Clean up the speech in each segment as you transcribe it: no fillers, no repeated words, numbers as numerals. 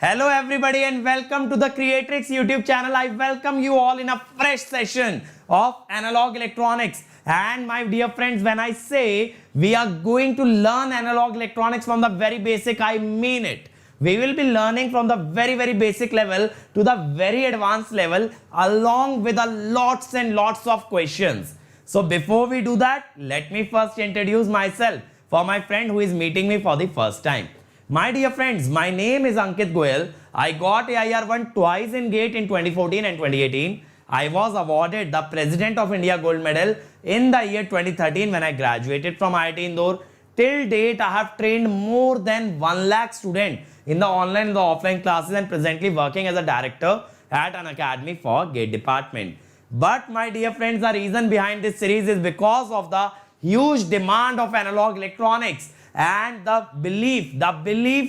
Hello everybody and welcome to the Creatrix YouTube channel. I welcome you all in a fresh session of analog electronics. And my dear friends, when I say we are going to learn analog electronics from the very basic, I mean it. We will be learning from the very basic level to the very advanced level along with a lots and lots of questions. So before we do that, let me first introduce myself for my friend who is meeting me for the first time. My dear friends, my name is Ankit Goyal. I got AIR1 twice in GATE in 2014 and 2018. I was awarded the President of India Gold Medal in the year 2013 when I graduated from IIT Indore. Till date, I have trained more than 1 lakh students in the online and the offline classes and presently working as a director at an academy for GATE department. But my dear friends, the reason behind this series is because of the huge demand of analog electronics and the belief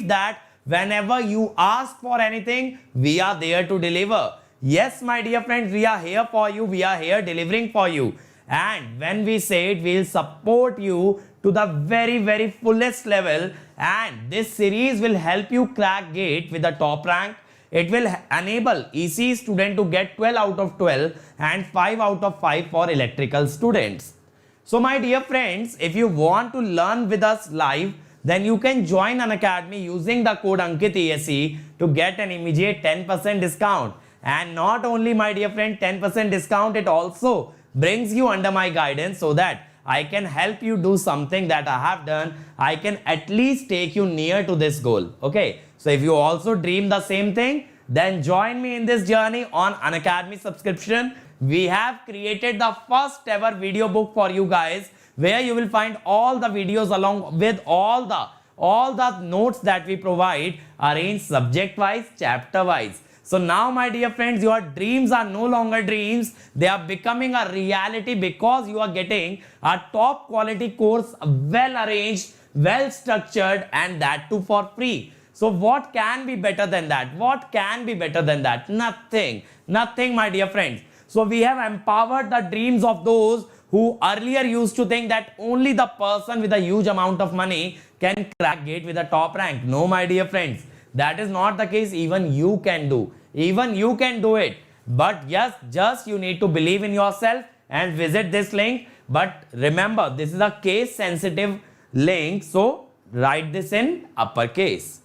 that whenever you ask for anything, we are there to deliver. Yes, my dear friends, we are here for you. We are here delivering for you. And when we say it, we'll support you to the very fullest level. And this series will help you crack GATE with the top rank. It will enable EC student to get 12 out of 12 and 5 out of 5 for electrical students. So my dear friends, if you want to learn with us live, then you can join an academy using the code AnkitESE to get an immediate 10% discount. And not only, my dear friend, 10% discount, it also brings you under my guidance so that I can help you do something that I have done. I can at least take you near to this goal. Okay. So if you also dream the same thing, then join me in this journey on Unacademy subscription. We have created the first ever video book for you guys where you will find all the videos along with all the notes that we provide arranged subject wise, chapter wise. So now, my dear friends, your dreams are no longer dreams. They are becoming a reality because you are getting a top quality course, well arranged, well structured, and that too for free. So what can be better than that? What can be better than that? Nothing, my dear friends. So we have empowered the dreams of those who earlier used to think that only the person with a huge amount of money can crack GATE with a top rank. No, my dear friends, that is not the case. Even you can do. Even you can do it. But yes, just you need to believe in yourself and visit this link. But remember, this is a case sensitive link. So write this in uppercase.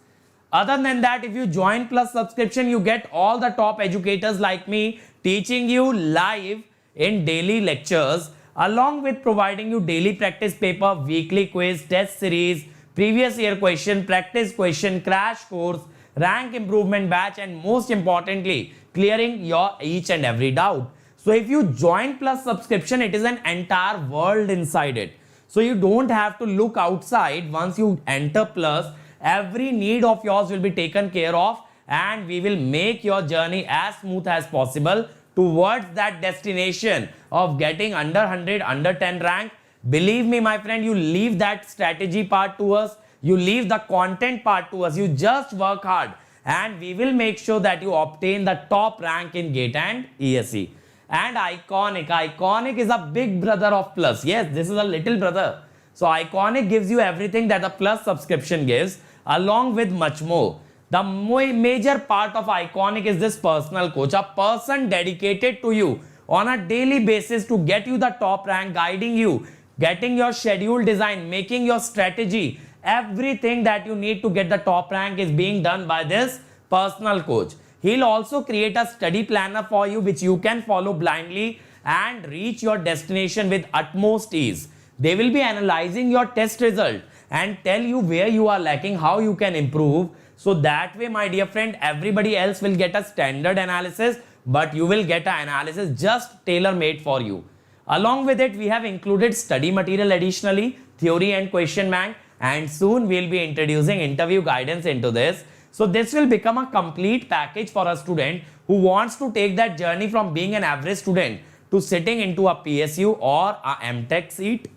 Other than that, if you join Plus subscription, you get all the top educators like me teaching you live in daily lectures, along with providing you daily practice paper, weekly quiz, test series, previous year question, practice question, crash course, rank improvement batch, and most importantly, clearing your each and every doubt. So if you join Plus subscription, it is an entire world inside it. So you don't have to look outside. Once you enter Plus, every need of yours will be taken care of and we will make your journey as smooth as possible towards that destination of getting under 100, under 10 rank. Believe me, my friend, you leave that strategy part to us. You leave the content part to us. You just work hard and we will make sure that you obtain the top rank in GATE and ESE. And Iconic is a big brother of Plus. Yes, this is a little brother. So Iconic gives you everything that the Plus subscription gives, along with much more. The major part of Iconic is this personal coach, a person dedicated to you on a daily basis to get you the top rank, guiding you, getting your schedule design, making your strategy. Everything that you need to get the top rank is being done by this personal coach. He'll also create a study planner for you which you can follow blindly and reach your destination with utmost ease. They will be analyzing your test result and tell you where you are lacking, how you can improve. So that way, my dear friend, everybody else will get a standard analysis, but you will get an analysis just tailor-made for you. Along with it, we have included study material additionally, theory and question bank, and soon we'll be introducing interview guidance into this. So this will become a complete package for a student who wants to take that journey from being an average student to sitting into a PSU or a MTech seat.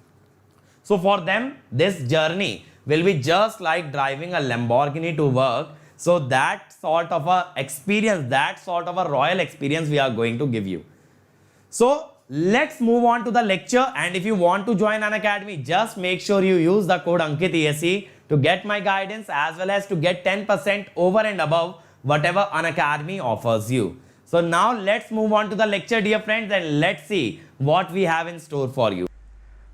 So for them, this journey will be just like driving a Lamborghini to work. So that sort of a experience, that sort of a royal experience we are going to give you. So let's move on to the lecture. And if you want to join an academy, just make sure you use the code AnkitESE to get my guidance as well as to get 10% over and above whatever Unacademy offers you. So now let's move on to the lecture, dear friends, and let's see what we have in store for you.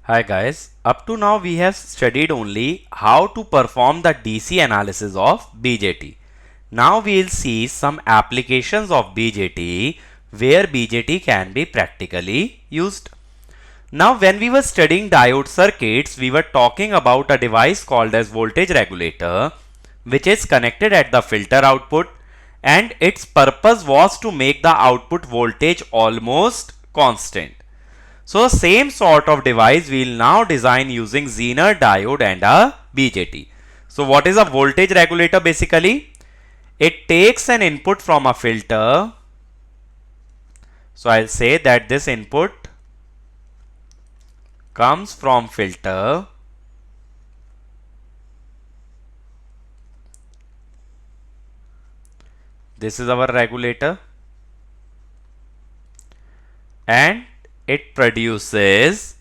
Hi guys, up to now we have studied only how to perform the DC analysis of BJT. Now we will see some applications of BJT where BJT can be practically used. Now when we were studying diode circuits, we were talking about a device called as voltage regulator, which is connected at the filter output, and its purpose was to make the output voltage almost constant. So same sort of device we will now design using Zener diode and a BJT. So what is a voltage regulator basically? It takes an input from a filter. So I'll say that this input comes from filter. This is our regulator. And it produces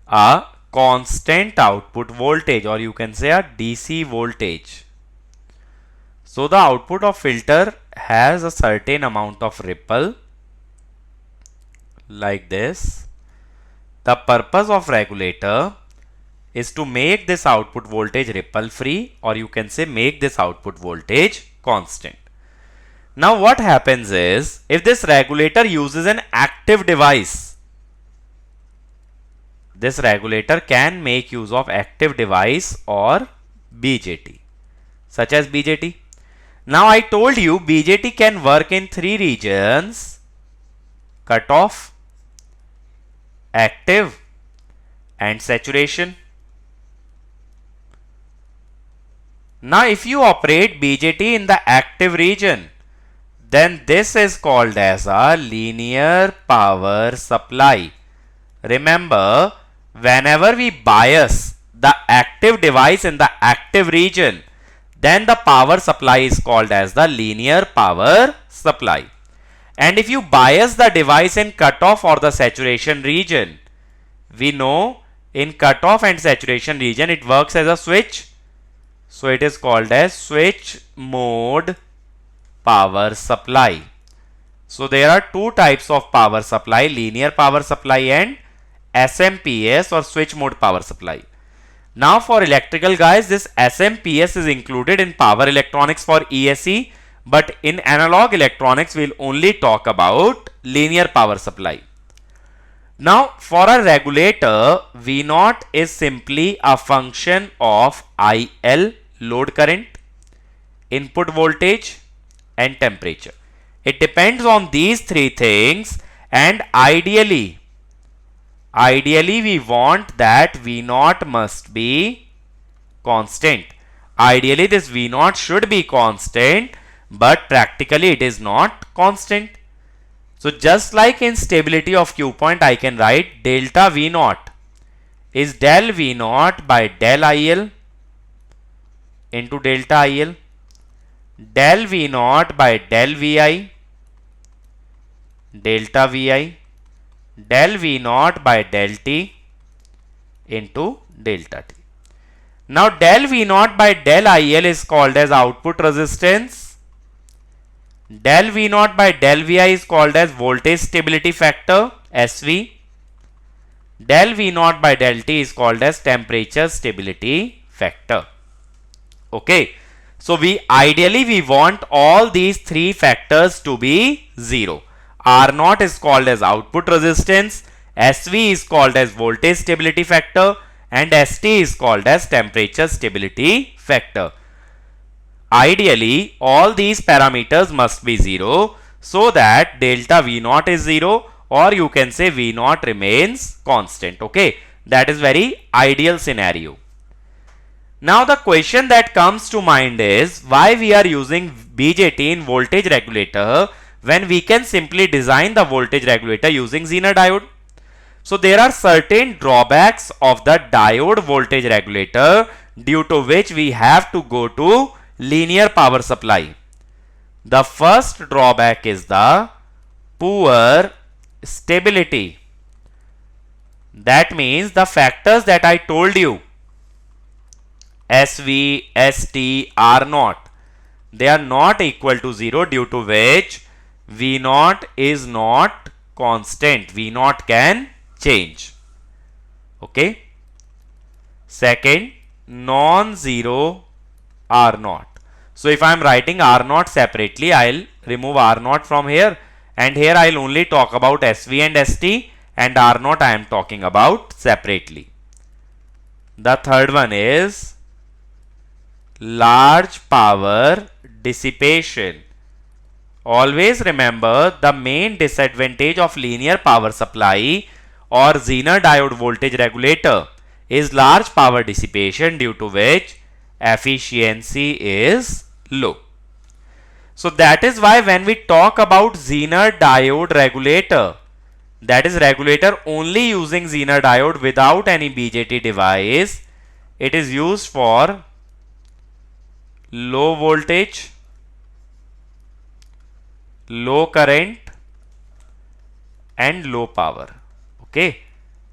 a constant output voltage, or you can say a DC voltage. So the output of filter has a certain amount of ripple like this. The purpose of regulator is to make this output voltage ripple free, or you can say make this output voltage constant. Now what happens is, if this regulator uses an active device, this regulator can make use of active device or BJT, such as BJT. Now I told you BJT can work in three regions: cutoff, active, and saturation. Now if you operate BJT in the active region, then this is called as a linear power supply. Remember, whenever we bias the active device in the active region, then the power supply is called as the linear power supply. And if you bias the device in cutoff or the saturation region, we know in cutoff and saturation region it works as a switch. So it is called as switch mode power supply. So there are two types of power supply: linear power supply and SMPS, or switch mode power supply. Now for electrical guys, this SMPS is included in power electronics for ESE, but in analog electronics we'll only talk about linear power supply. Now for a regulator, V0 is simply a function of IL, load current, input voltage, and temperature. It depends on these three things, and ideally we want that V0 must be constant. Ideally this V0 should be constant, but practically it is not constant. So just like in stability of Q point, I can write delta V0 is del V0 by del IL into delta IL, del V0 by del Vi, delta Vi, del V0 by del T into delta T. Now del V0 by del IL is called as output resistance. Del V0 by del Vi is called as voltage stability factor, SV. Del V0 by del T is called as temperature stability factor. Okay. So we want all these three factors to be 0. R0 is called as output resistance, SV is called as voltage stability factor, and ST is called as temperature stability factor. Ideally, all these parameters must be 0 so that delta V0 is 0, or you can say V0 remains constant. Okay, that is very ideal scenario. Now the question that comes to mind is, why we are using BJT in voltage regulator when we can simply design the voltage regulator using Zener diode? So there are certain drawbacks of the diode voltage regulator, due to which we have to go to linear power supply. The first drawback is the poor stability. That means the factors that I told you, SV, ST, R0, they are not equal to 0, due to which V naught is not constant. V naught can change. Okay. Second, non-zero R naught. So if I am writing R naught separately, I'll remove R naught from here, and here I'll only talk about SV and ST, and R naught I am talking about separately. The third one is large power dissipation. Always remember, the main disadvantage of linear power supply or Zener diode voltage regulator is large power dissipation, due to which efficiency is low. So that is why when we talk about Zener diode regulator, that is regulator only using Zener diode without any BJT device, it is used for low voltage, low current and low power. Okay,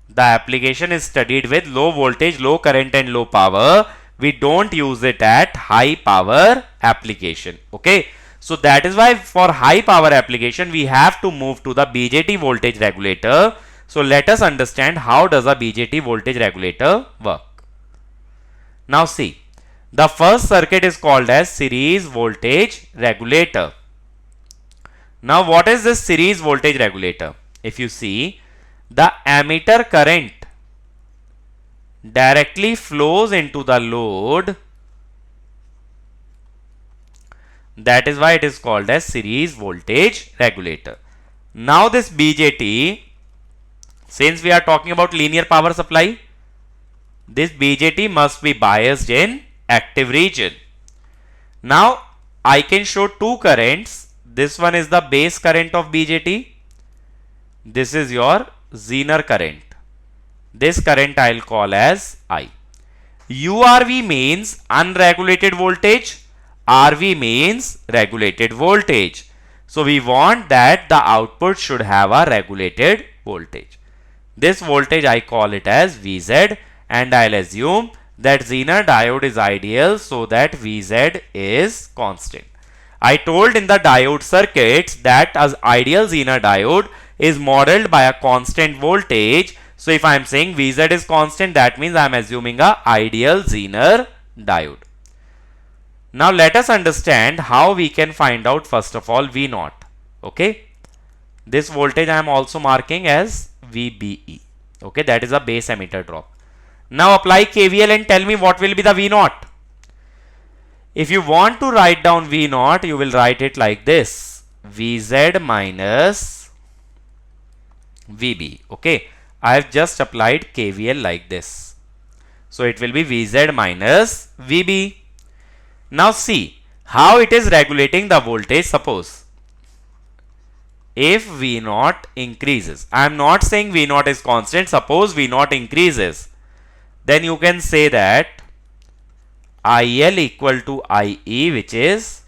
the application is studied with low voltage, low current and low power. We don't use it at high power application. Okay, so that is why for high power application we have to move to the BJT voltage regulator. So let us understand how does a BJT voltage regulator work. Now see, the first circuit is called as series voltage regulator. Now what is this series voltage regulator? If you see, the ammeter current directly flows into the load. That is why it is called as series voltage regulator. Now this BJT, since we are talking about linear power supply, this BJT must be biased in active region. Now I can show two currents. This one is the base current of BJT. This is your Zener current. This current I will call as I. URV means unregulated voltage. RV means regulated voltage. So we want that the output should have a regulated voltage. This voltage I call it as Vz, and I'll assume that Zener diode is ideal, so that Vz is constant. I told in the diode circuits that as ideal Zener diode is modeled by a constant voltage. So if I am saying Vz is constant, that means I am assuming a ideal Zener diode. Now let us understand how we can find out first of all V naught. Okay, this voltage I am also marking as VBE. Okay, that is a base emitter drop. Now apply KVL and tell me what will be the V naught. If you want to write down V naught, you will write it like this: Vz minus VB. Okay, I have just applied KVL like this. So it will be Vz minus VB. Now see how it is regulating the voltage. Suppose if V naught increases, I am not saying V naught is constant, suppose V naught increases, then you can say that IL equal to IE, which is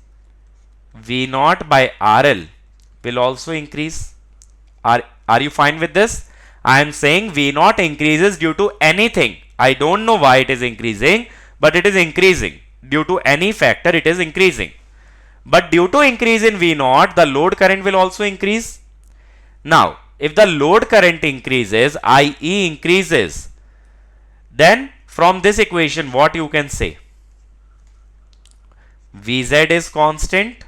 V naught by RL, will also increase. Are you fine with this? I am saying V naught increases due to anything. I don't know why it is increasing, but it is increasing. Due to any factor, it is increasing. But due to increase in V naught, the load current will also increase. Now, if the load current increases, IE increases, then from this equation, what you can say? Vz is constant.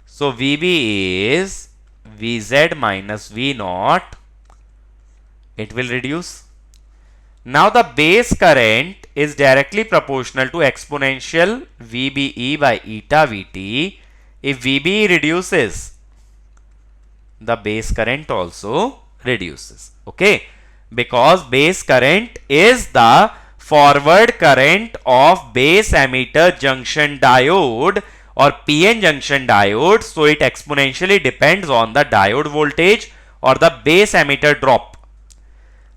So VB is Vz minus V naught. It will reduce. Now the base current is directly proportional to exponential VBE by eta Vt. If VBE reduces, the base current also reduces. Okay, because base current is the forward current of base emitter junction diode or PN junction diode. So it exponentially depends on the diode voltage or the base emitter drop.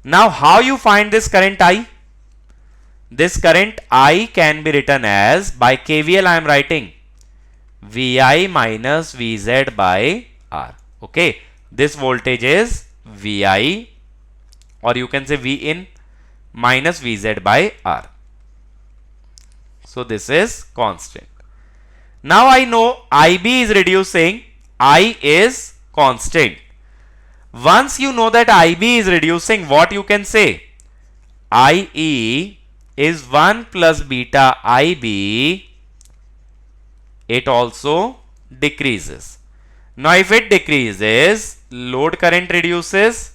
Now how you find this current I? This current I can be written as, by KVL I am writing Vi minus Vz by R. Okay, this voltage is Vi, or you can say V in minus Vz by R. So this is constant. Now I know IB is reducing, I is constant. Once you know that IB is reducing, what you can say? IE is 1 plus beta IB, it also decreases. Now if it decreases, load current reduces,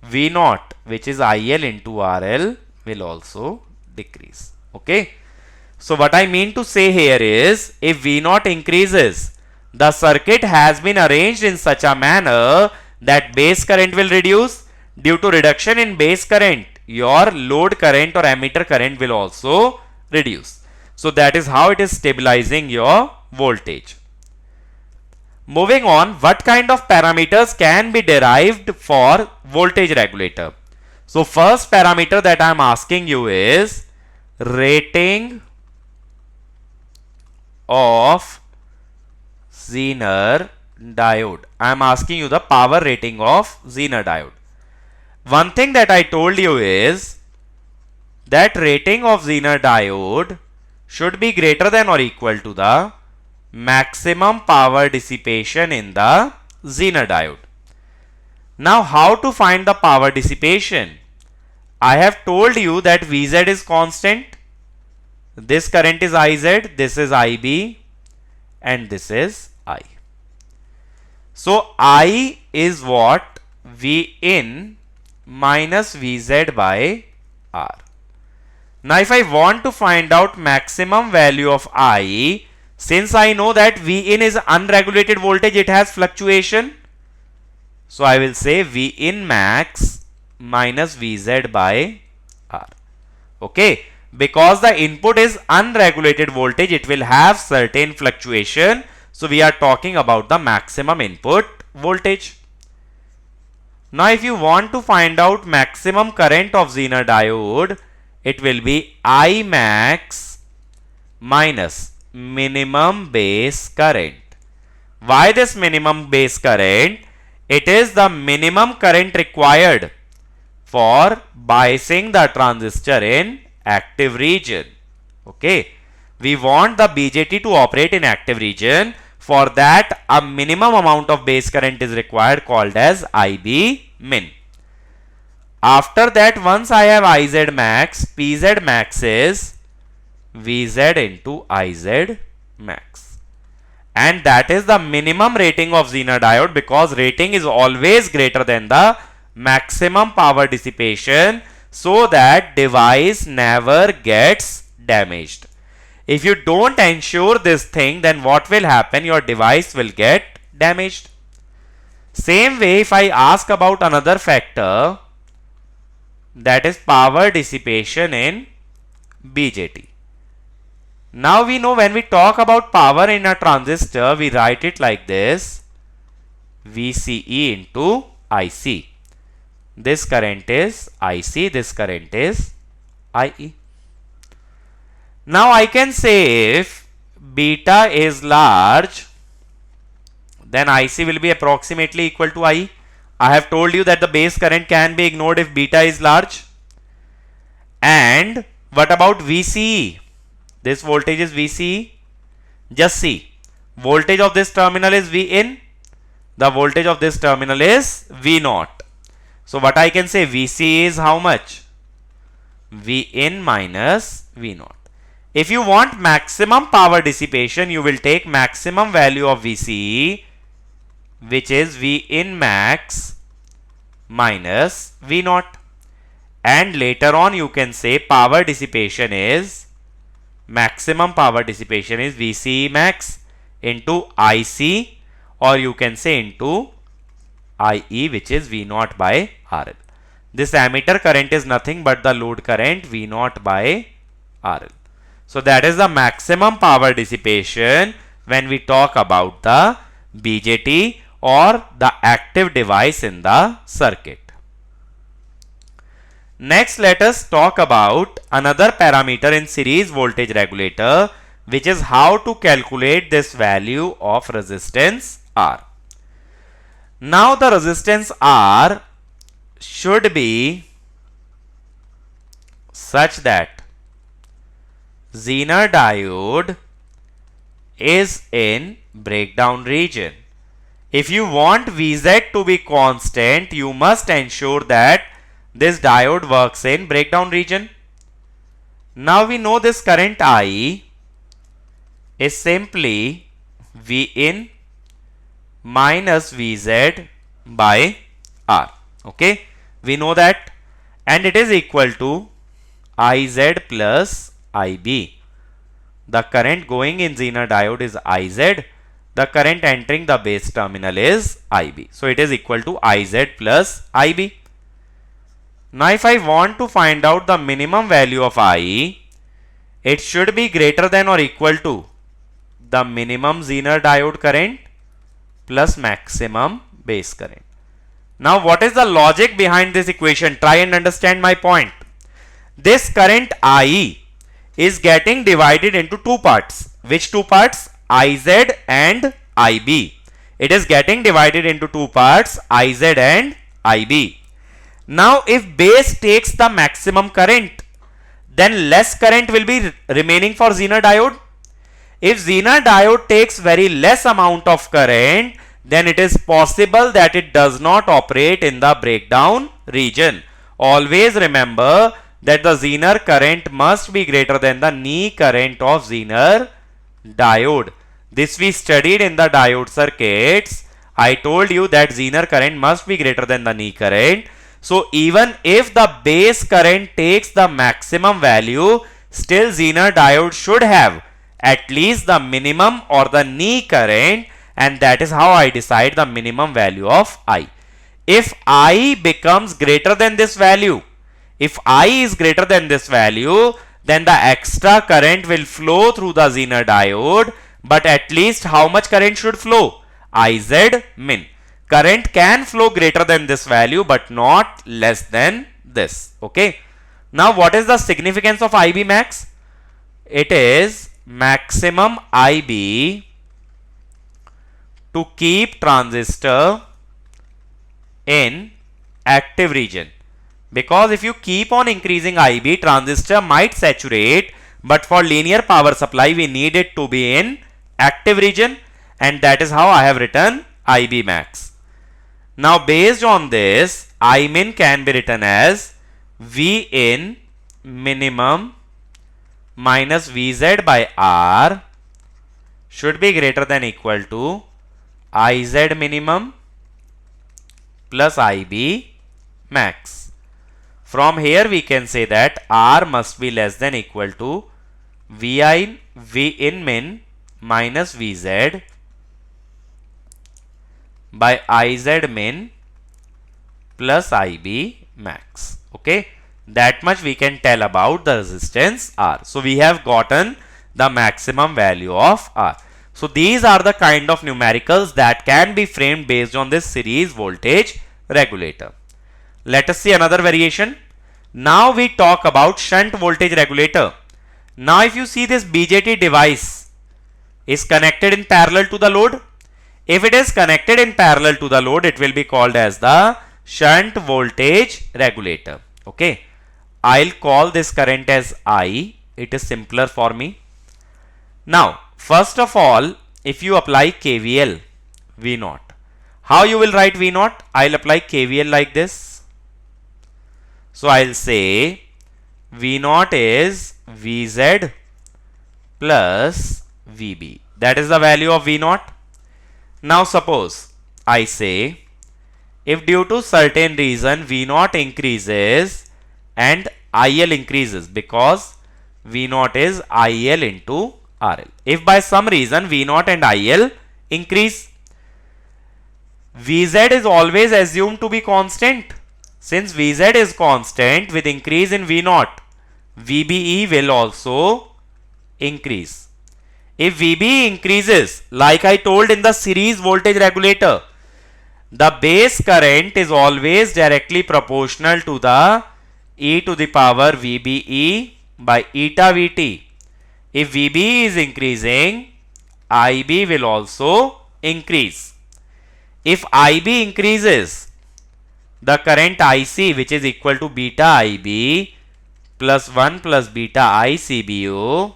V naught, which is IL into RL, will also decrease. Okay. So what I mean to say here is, if V naught increases, the circuit has been arranged in such a manner that base current will reduce. Due to reduction in base current, your load current or ammeter current will also reduce. So that is how it is stabilizing your voltage. Moving on, what kind of parameters can be derived for voltage regulator? So first parameter that I am asking you is rating of Zener diode. I am asking you the power rating of Zener diode. One thing that I told you is that rating of Zener diode should be greater than or equal to the maximum power dissipation in the Zener diode. Now how to find the power dissipation? I have told you that Vz is constant. This current is Iz, this is Ib, and this is I. So I is what? V in minus Vz by R. Now if I want to find out maximum value of I, since I know that V in is unregulated voltage, it has fluctuation. So I will say V in max minus Vz by R. Okay. Because the input is unregulated voltage, it will have certain fluctuation. So we are talking about the maximum input voltage. Now if you want to find out maximum current of Zener diode, it will be I max minus minimum base current. Why this minimum base current? It is the minimum current required for biasing the transistor in active region. Okay. We want the BJT to operate in active region. For that, a minimum amount of base current is required, called as IB min. After that, once I have IZ max, PZ max is VZ into IZ max. And that is the minimum rating of Zener diode, because rating is always greater than the maximum power dissipation, so that device never gets damaged. If you don't ensure this thing, then what will happen? Your device will get damaged. Same way, if I ask about another factor, that is power dissipation in BJT. Now we know when we talk about power in a transistor, we write it like this: VCE into IC. This current is IC, this current is IE. Now I can say if beta is large, then IC will be approximately equal to IE. I have told you that the base current can be ignored if beta is large. And what about VCE? This voltage is VCE. Just see, voltage of this terminal is V in, the voltage of this terminal is V naught. So what I can say, VCE is how much? V in minus V naught. If you want maximum power dissipation, you will take maximum value of VCE, which is V in max minus V naught. And later on you can say power dissipation is, maximum power dissipation is VCE max into IC, or you can say into IE, which is V naught by RL. This ammeter current is nothing but the load current V naught by RL. So that is the maximum power dissipation when we talk about the BJT or the active device in the circuit. Next, let us talk about another parameter in series voltage regulator, which is how to calculate this value of resistance R. Now the resistance R should be such that Zener diode is in breakdown region. If you want Vz to be constant, you must ensure that this diode works in breakdown region. Now we know this current I is simply V in minus Vz by R. Okay, we know that, and it is equal to Iz plus Ib. The current going in Zener diode is Iz. The current entering the base terminal is Ib. So it is equal to Iz plus Ib. Now if I want to find out the minimum value of I, it should be greater than or equal to the minimum Zener diode current plus maximum base current. Now what is the logic behind this equation? Try and understand my point. This current I is getting divided into two parts. Which two parts? Iz and Ib. It is getting divided into two parts, Iz and Ib. Now if base takes the maximum current, then less current will be remaining for Zener diode. If Zener diode takes very less amount of current, then it is possible that it does not operate in the breakdown region. Always remember that the Zener current must be greater than the knee current of Zener diode. This we studied in the diode circuits. I told you that Zener current must be greater than the knee current. So even if the base current takes the maximum value, still Zener diode should have at least the minimum or the knee current, and that is how I decide the minimum value of I. If I becomes greater than this value, if I is greater than this value, then the extra current will flow through the Zener diode, but at least how much current should flow? Iz min. Current can flow greater than this value but not less than this. Okay. Now what is the significance of Ib max? It is maximum Ib to keep transistor in active region. Because if you keep on increasing Ib, transistor might saturate, but for linear power supply we need it to be in active region, and that is how I have written Ib max. Now based on this, I min can be written as V in minimum minus Vz by R should be greater than equal to Iz minimum plus Ib max. From here we can say that R must be less than equal to V in min minus Vz by Iz min plus Ib max. Okay, that much we can tell about the resistance R. So we have gotten the maximum value of R. So these are the kind of numericals that can be framed based on this series voltage regulator. Let us see another variation. Now we talk about shunt voltage regulator. Now if you see this BJT device is connected in parallel to the load. If it is connected in parallel to the load, it will be called as the shunt voltage regulator. Okay, I'll call this current as I. It is simpler for me. Now first of all, if you apply KVL V0, how you will write V0? I'll apply KVL like this. So I'll say V0 is Vz plus Vb. That is the value of V0. Now suppose I say if due to certain reason V0 increases and IL increases, because V0 is IL into RL. If by some reason V0 and IL increase, Vz is always assumed to be constant. Since Vz is constant, with increase in V0, VBE will also increase. If VBE increases, like I told in the series voltage regulator, the base current is always directly proportional to the e to the power VBE by eta Vt. If VBE is increasing, IB will also increase. If IB increases, the current IC, which is equal to beta IB plus 1 plus beta ICBO,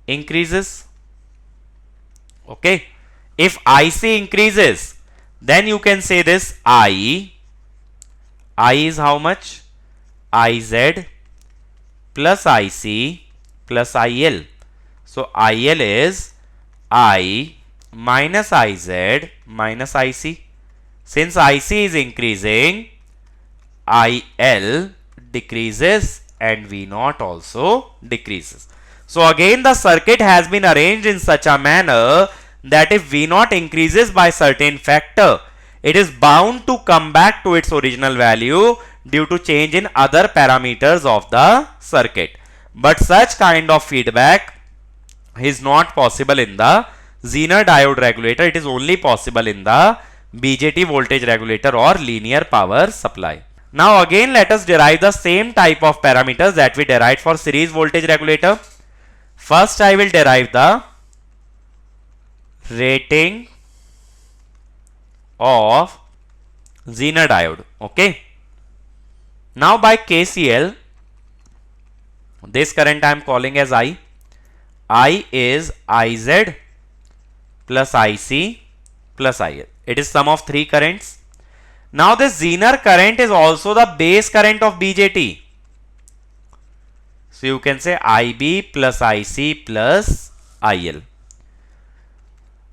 increases. Okay. If IC increases, then you can say this I is how much? IZ plus IC plus IL. So IL is I minus IZ minus IC. Since IC is increasing, IL decreases and V0 also decreases. So again the circuit has been arranged in such a manner that if V0 increases by certain factor, it is bound to come back to its original value due to change in other parameters of the circuit. But such kind of feedback is not possible in the Zener diode regulator. It is only possible in the BJT voltage regulator or linear power supply. Now again let us derive the same type of parameters that we derived for series voltage regulator. First I will derive the rating of Zener diode. Okay. Now by KCL, this current I am calling as I. I is IZ plus IC plus IL. It is sum of three currents. Now this Zener current is also the base current of BJT. So you can say IB plus IC plus IL.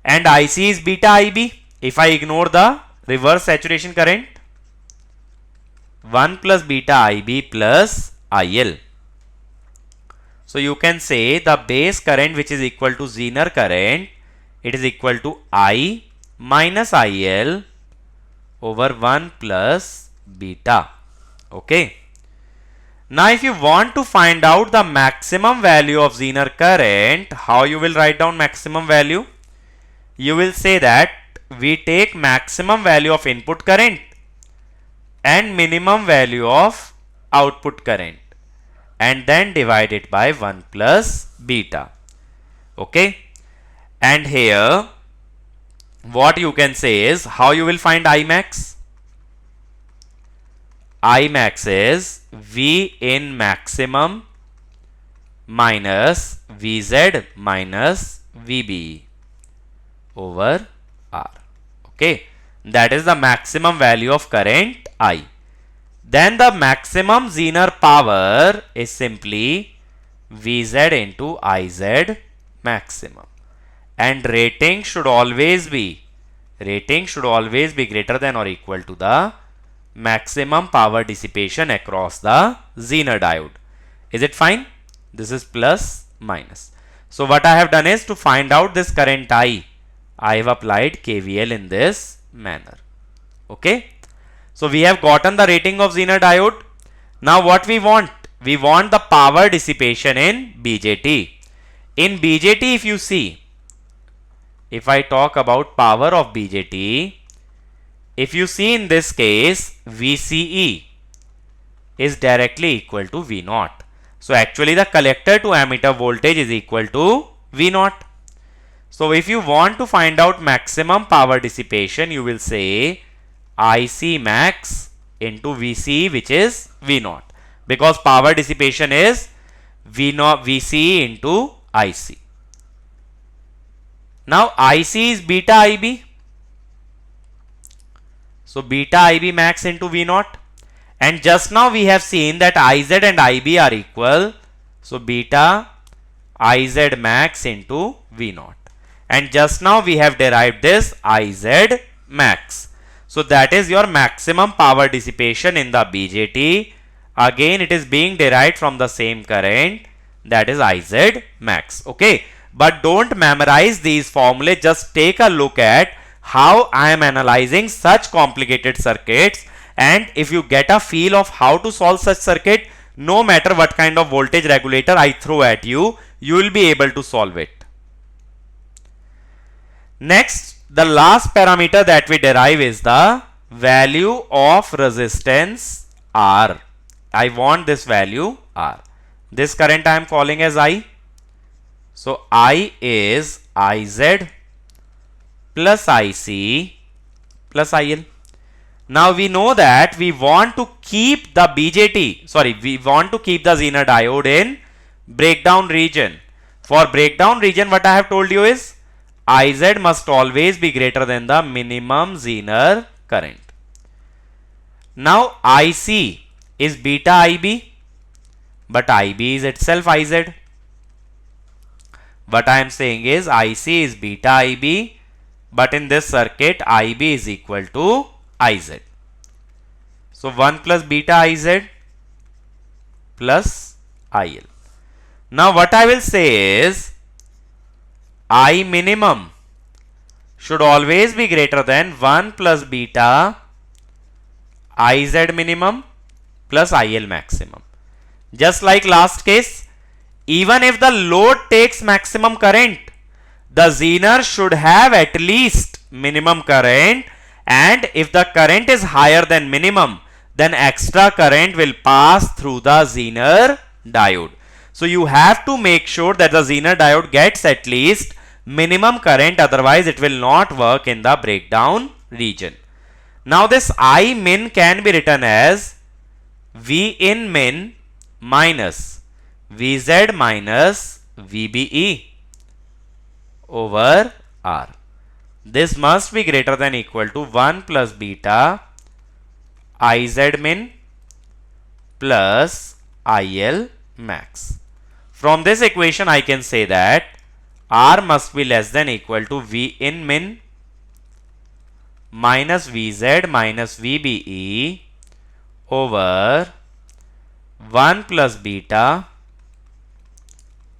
And IC is beta IB. If I ignore the reverse saturation current, 1 plus beta IB plus IL. So you can say the base current which is equal to Zener current, it is equal to I minus IL over 1 plus beta. Okay. Now if you want to find out the maximum value of Zener current, how you will write down maximum value? You will say that we take maximum value of input current and minimum value of output current and then divide it by 1 plus beta. Okay. And here what you can say is, how you will find Imax? Imax is V in maximum minus Vz minus Vb over R. Okay. That is the maximum value of current I. Then the maximum Zener power is simply Vz into Iz maximum. And rating should always be greater than or equal to the maximum power dissipation across the Zener diode. Is it fine? This is plus minus. So what I have done is, to find out this current I have applied KVL in this manner. Okay. So we have gotten the rating of Zener diode. Now what we want? We want the power dissipation in BJT. In BJT, if you see, if I talk about power of BJT, if you see in this case, VCE is directly equal to V0. So actually the collector to ammeter voltage is equal to V0. So if you want to find out maximum power dissipation, you will say IC max into VCE, which is V0, because power dissipation is V0 VCE into IC. Now IC is beta IB. So beta IB max into V0. And just now we have seen that IZ and IB are equal. So beta IZ max into V0. And just now we have derived this IZ max. So that is your maximum power dissipation in the BJT. Again, it is being derived from the same current, that is IZ max. Okay. But don't memorize these formulae. Just take a look at how I am analyzing such complicated circuits. And if you get a feel of how to solve such circuit, no matter what kind of voltage regulator I throw at you, you will be able to solve it. Next, the last parameter that we derive is the value of resistance R. I want this value R. This current I am calling as I. So I is Iz plus IC plus IL. Now we know that we want to keep the we want to keep the Zener diode in breakdown region. For breakdown region, what I have told you is Iz must always be greater than the minimum Zener current. Now IC is beta IB, but IB is itself Iz. What I am saying is IC is beta IB, but in this circuit IB is equal to Iz. So 1 plus beta Iz plus IL. Now what I will say is I minimum should always be greater than 1 plus beta Iz minimum plus IL maximum. Just like last case, even if the load takes maximum current, the Zener should have at least minimum current, and if the current is higher than minimum, then extra current will pass through the Zener diode. So you have to make sure that the Zener diode gets at least minimum current, otherwise it will not work in the breakdown region. Now this I min can be written as V in min minus Vz minus Vbe over R. This must be greater than equal to 1 plus beta Iz min plus IL max. From this equation I can say that R must be less than equal to V in min minus Vz minus Vbe over 1 plus beta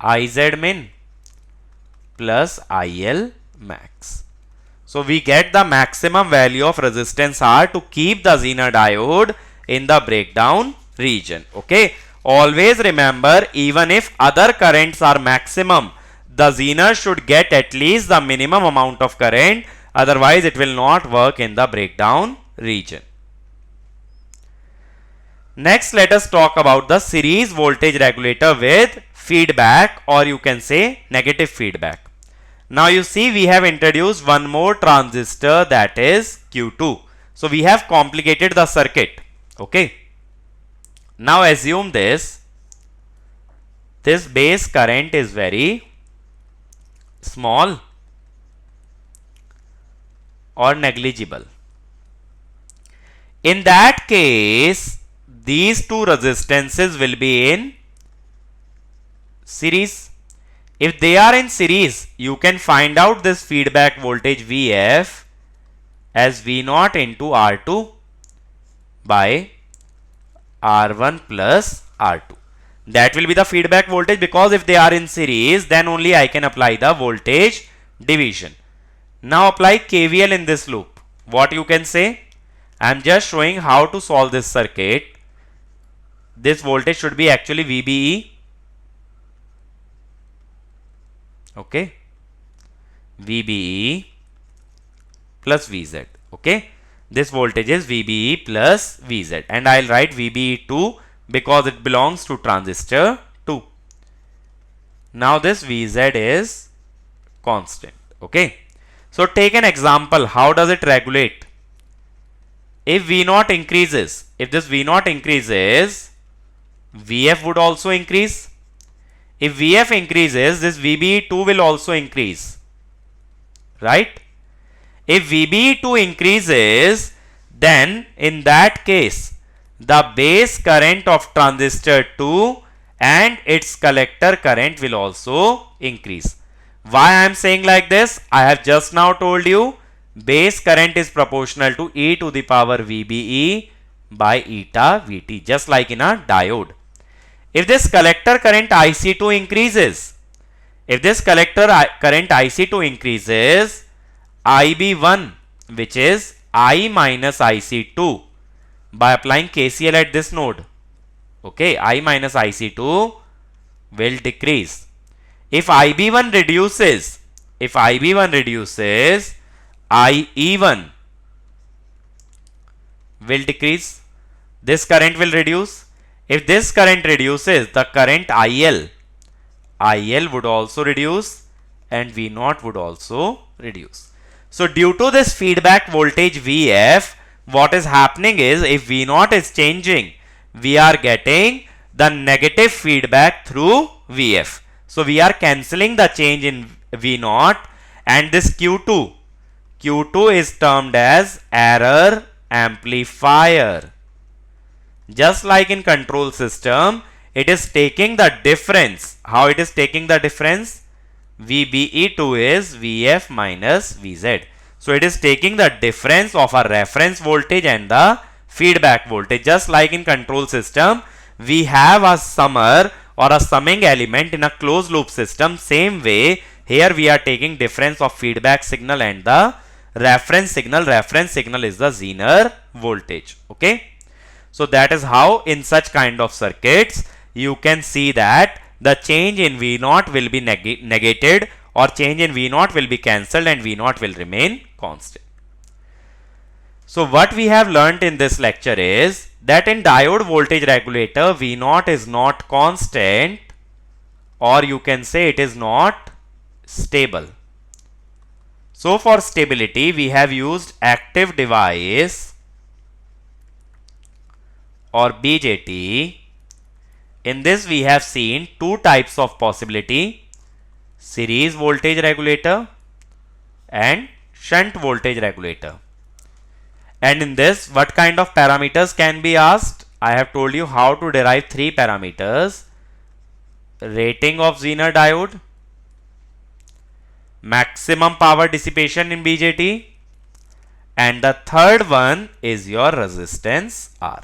Iz min plus IL max. So we get the maximum value of resistance R to keep the Zener diode in the breakdown region. Okay. Always remember, even if other currents are maximum, the Zener should get at least the minimum amount of current, otherwise it will not work in the breakdown region. Next, let us talk about the series voltage regulator with feedback, or you can say negative feedback. Now you see we have introduced one more transistor, that is Q2. So we have complicated the circuit. Okay. Now assume this base current is very small or negligible. In that case, these two resistances will be in series. If they are in series, you can find out this feedback voltage Vf as V0 into R2 by R1 plus R2. That will be the feedback voltage, because if they are in series, then only I can apply the voltage division. Now apply KVL in this loop. What you can say? I am just showing how to solve this circuit. This voltage should be actually VBE. Okay. VBE plus VZ. Okay. This voltage is VBE plus VZ, and I'll write VBE2 because it belongs to transistor 2. Now this VZ is constant. Okay. So take an example. How does it regulate? If V0 increases, if this V0 increases, Vf would also increase. If Vf increases, this VBE2 will also increase. Right? If VBE2 increases, then in that case, the base current of transistor 2 and its collector current will also increase. Why I am saying like this? I have just now told you base current is proportional to e to the power VBE by eta Vt, just like in a diode. If this collector current IC2 increases, IB1, which is I minus IC2, by applying KCL at this node, okay, I minus IC2 will decrease. If IB1 reduces, IE1 will decrease. This current will reduce. If this current reduces, the current IL would also reduce, and V0 would also reduce. So due to this feedback voltage Vf, what is happening is, if V0 is changing, we are getting the negative feedback through Vf. So we are cancelling the change in V0, And this Q2 is termed as error amplifier. Just like in control system, it is taking the difference. How it is taking the difference? VBE2 is VF minus VZ. So it is taking the difference of a reference voltage and the feedback voltage. Just like in control system, we have a summer or a summing element in a closed loop system. Same way, here we are taking difference of feedback signal and the reference signal. Reference signal is the Zener voltage. Okay. So that is how in such kind of circuits you can see that the change in V0 will be negated, or change in V0 will be cancelled and V0 will remain constant. So what we have learnt in this lecture is that in diode voltage regulator, V0 is not constant, or you can say it is not stable. So for stability, we have used active device or BJT. In this we have seen two types of possibility: series voltage regulator and shunt voltage regulator. And in this, what kind of parameters can be asked? I have told you how to derive three parameters: rating of Zener diode, maximum power dissipation in BJT, and the third one is your resistance R.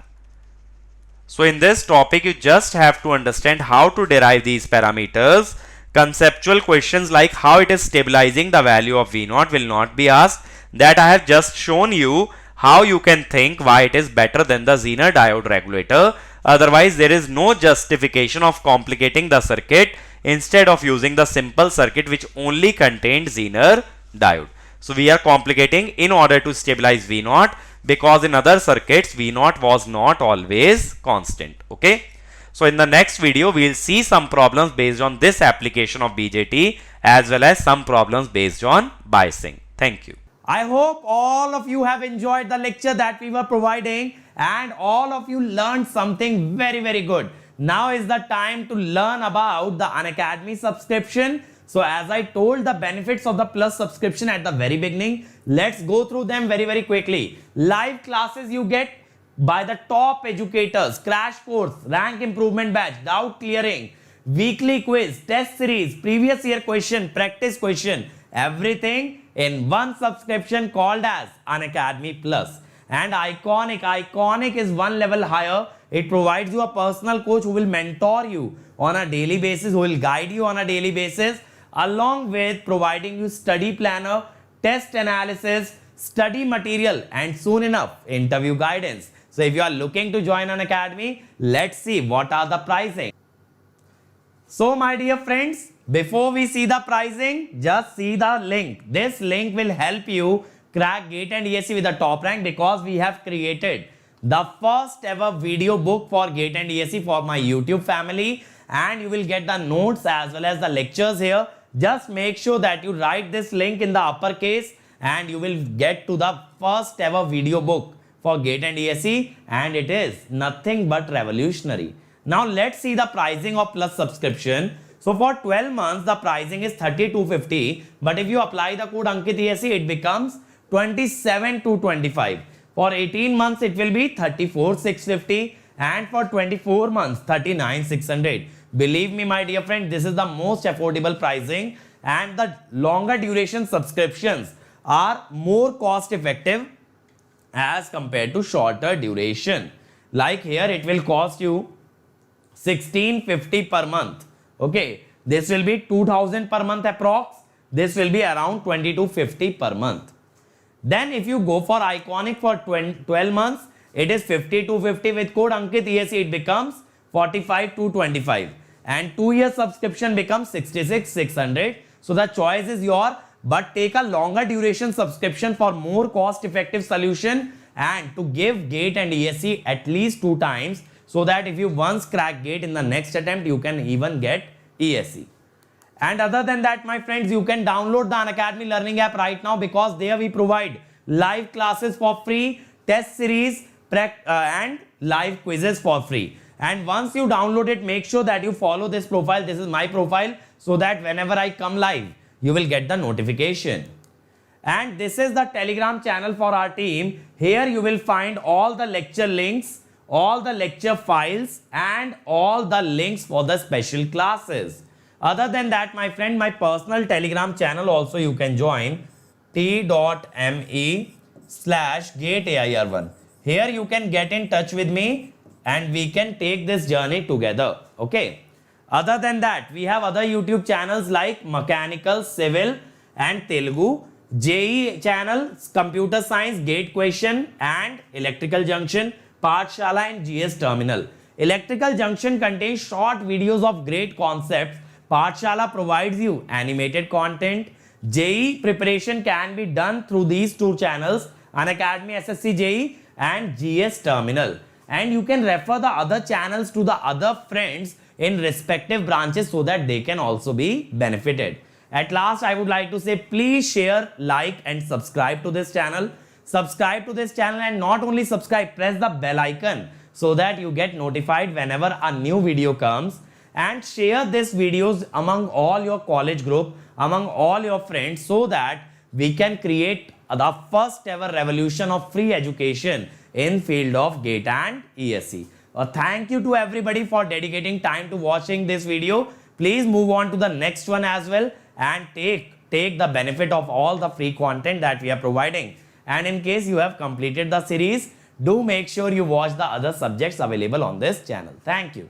So in this topic, you just have to understand how to derive these parameters. Conceptual questions like how it is stabilizing the value of V0 will not be asked. That I have just shown you how you can think why it is better than the Zener diode regulator. Otherwise, there is no justification of complicating the circuit instead of using the simple circuit which only contained Zener diode. So we are complicating in order to stabilize V0, because in other circuits V0 was not always constant. Okay. So in the next video, we will see some problems based on this application of BJT as well as some problems based on biasing. Thank you. I hope all of you have enjoyed the lecture that we were providing and all of you learned something very, very good. Now is the time to learn about the Unacademy subscription. So as I told the benefits of the Plus subscription at the very beginning, let's go through them very, very quickly. Live classes you get by the top educators, crash course, rank improvement batch, doubt clearing, weekly quiz, test series, previous year question, practice question, everything in one subscription called as Unacademy Plus. And Iconic is one level higher. It provides you a personal coach who will mentor you on a daily basis, who will guide you on a daily basis, along with providing you study planner, test analysis, study material, and soon enough interview guidance. So if you are looking to join Unacademy, let's see what are the pricing. So my dear friends, before we see the pricing, just see the link. This link will help you crack GATE and ESE with the top rank, because we have created the first ever video book for GATE and ESE for my YouTube family, and you will get the notes as well as the lectures here. Just make sure that you write this link in the uppercase and you will get to the first ever video book for GATE and ESE, and it is nothing but revolutionary. Now let's see the pricing of Plus subscription. So for 12 months the pricing is 3250, but if you apply the code Ankit ESE, it becomes 27225. For 18 months it will be 34650, and for 24 months 39600. Believe me my dear friend, this is the most affordable pricing, and the longer duration subscriptions are more cost effective as compared to shorter duration. Like here it will cost you 1650 per month. Okay, this will be 2000 per month approx. This will be around 2250 per month. Then if you go for Iconic for 12 months, it is 5250 with code Ankit ESE, it becomes 45225, and 2 year subscription becomes 66600. So the choice is yours, but take a longer duration subscription for more cost effective solution and to give GATE and ESE at least 2 times, so that if you once crack GATE, in the next attempt you can even get ESE. And other than that, my friends, you can download the Unacademy Learning app right now, because there we provide live classes for free, test series and live quizzes for free. And once you download it, make sure that you follow this profile. This is my profile, so that whenever I come live, you will get the notification. And this is the Telegram channel for our team. Here you will find all the lecture links, all the lecture files, and all the links for the special classes. Other than that, my friend, my personal Telegram channel also you can join, t.me/gateair1. Here you can get in touch with me and we can take this journey together. Okay. Other than that, we have other YouTube channels like Mechanical, Civil, and Telugu, JEE channel, Computer Science, Gate Question, and Electrical Junction, Pathshala, and GS Terminal. Electrical Junction contains short videos of great concepts. Pathshala provides you animated content. JEE preparation can be done through these two channels, Unacademy SSC JEE and GS Terminal. And you can refer the other channels to the other friends in respective branches so that they can also be benefited. At last, I would like to say, please share, like, and subscribe to this channel. Subscribe to this channel, and not only subscribe, press the bell icon so that you get notified whenever a new video comes. And share these videos among all your college group, among all your friends, so that we can create the first ever revolution of free education in field of GATE and ESE. Thank you to everybody for dedicating time to watching this video. Please move on to the next one as well and take the benefit of all the free content that we are providing. And in case you have completed the series, do make sure you watch the other subjects available on this channel. Thank you.